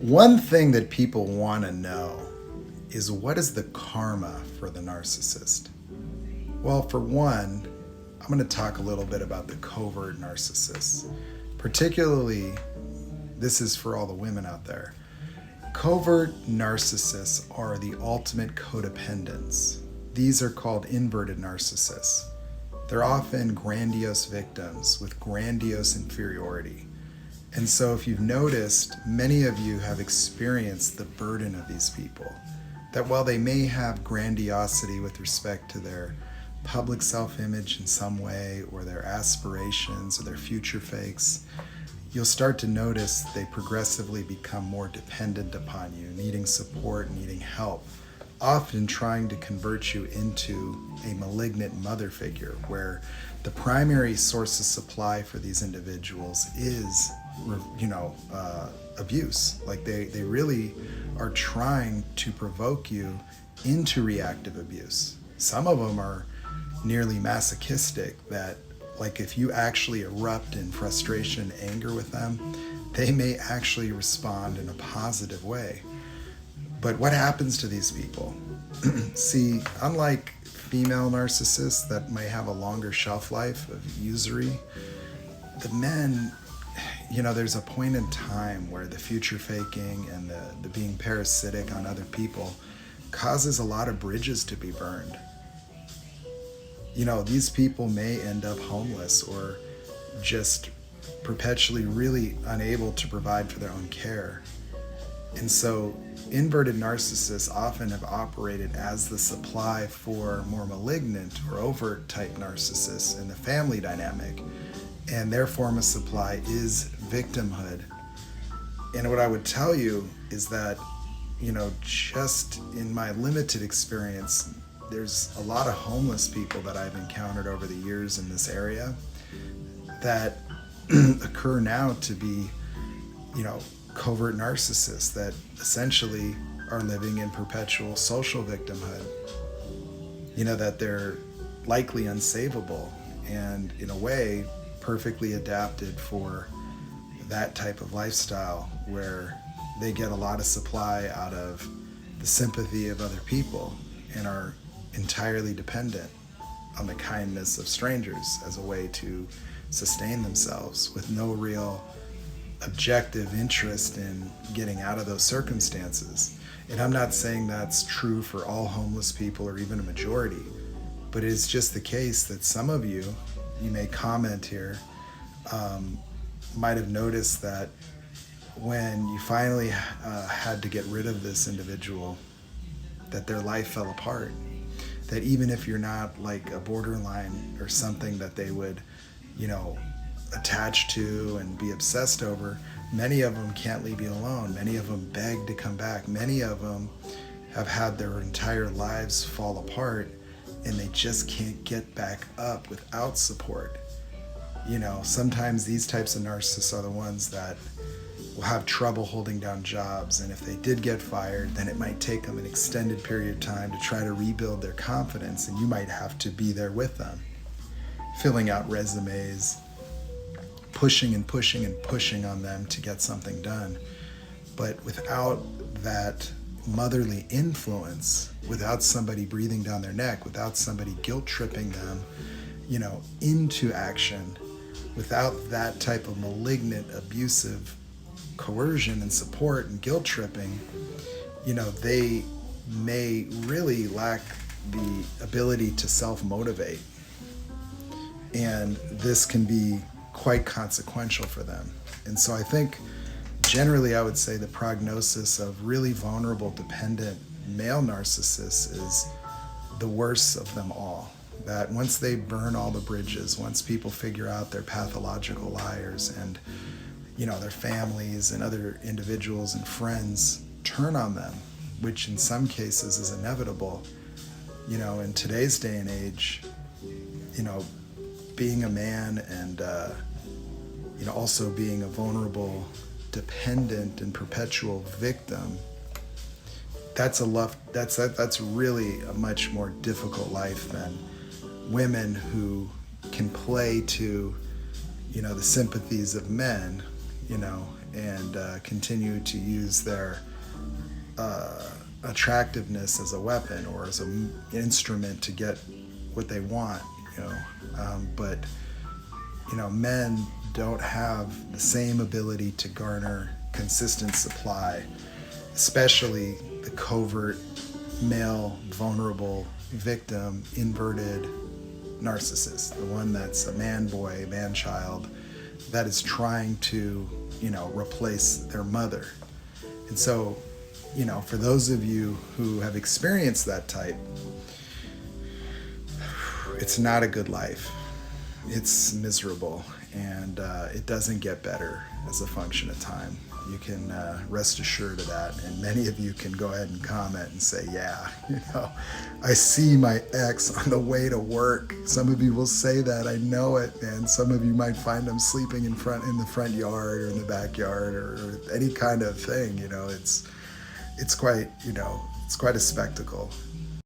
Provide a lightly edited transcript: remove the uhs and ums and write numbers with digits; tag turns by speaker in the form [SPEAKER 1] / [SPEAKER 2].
[SPEAKER 1] One thing that people want to know is, what is the karma for the narcissist? Well, for one, I'm going to talk a little bit about the covert narcissists. Particularly, this is for all the women out there. Covert narcissists are the ultimate codependents. These are called inverted narcissists. They're often grandiose victims with grandiose inferiority. And so if you've noticed, many of you have experienced the burden of these people. That while they may have grandiosity with respect to their public self-image in some way, or their aspirations, or their future fakes, you'll start to notice they progressively become more dependent upon you, needing support, needing help, often trying to convert you into a malignant mother figure, where the primary source of supply for these individuals is, abuse. Like they really are trying to provoke you into reactive abuse. Some of them are nearly masochistic, that like if you actually erupt in frustration and anger with them, they may actually respond in a positive way. But what happens to these people? See, unlike female narcissists that may have a longer shelf life of usury, the men, there's a point in time where the future faking and the being parasitic on other people causes a lot of bridges to be burned. These people may end up homeless or just perpetually really unable to provide for their own care. And so inverted narcissists often have operated as the supply for more malignant or overt type narcissists in the family dynamic. And their form of supply is victimhood. And what I would tell you is that, just in my limited experience, there's a lot of homeless people that I've encountered over the years in this area that occur now to be, covert narcissists that essentially are living in perpetual social victimhood. That they're likely unsavable and, in a way, perfectly adapted for that type of lifestyle where they get a lot of supply out of the sympathy of other people and are entirely dependent on the kindness of strangers as a way to sustain themselves, with no real objective interest in getting out of those circumstances. And I'm not saying that's true for all homeless people or even a majority, but it is just the case that some of you may comment here, might have noticed that when you finally had to get rid of this individual, that their life fell apart. That even if you're not like a borderline or something that they would, attach to and be obsessed over, many of them can't leave you alone. Many of them beg to come back. Many of them have had their entire lives fall apart and they just can't get back up without support. Sometimes these types of narcissists are the ones that will have trouble holding down jobs, and if they did get fired, then it might take them an extended period of time to try to rebuild their confidence, and you might have to be there with them, filling out resumes, pushing and pushing and pushing on them to get something done. But without that motherly influence, without somebody breathing down their neck, without somebody guilt tripping them, into action, without that type of malignant, abusive coercion and support and guilt tripping, they may really lack the ability to self-motivate. And this can be quite consequential for them. And so I think generally I would say the prognosis of really vulnerable, dependent male narcissists is the worst of them all. That once they burn all the bridges, once people figure out they're pathological liars and their families and other individuals and friends turn on them, which in some cases is inevitable, in today's day and age, being a man and, also being a vulnerable, dependent and perpetual victim, that's really a much more difficult life than women who can play to, the sympathies of men, and continue to use their attractiveness as a weapon or as an instrument to get what they want, but men don't have the same ability to garner consistent supply, especially the covert male vulnerable victim inverted narcissist, the one that's a man boy, man child that is trying to replace their mother. And so for those of you who have experienced that type, it's not a good life. It's miserable, and it doesn't get better as a function of time. You can rest assured of that, and many of you can go ahead and comment and say, yeah, I see my ex on the way to work. Some of you will say that, I know it, and some of you might find them sleeping in the front yard or in the backyard or any kind of thing. It's quite a spectacle.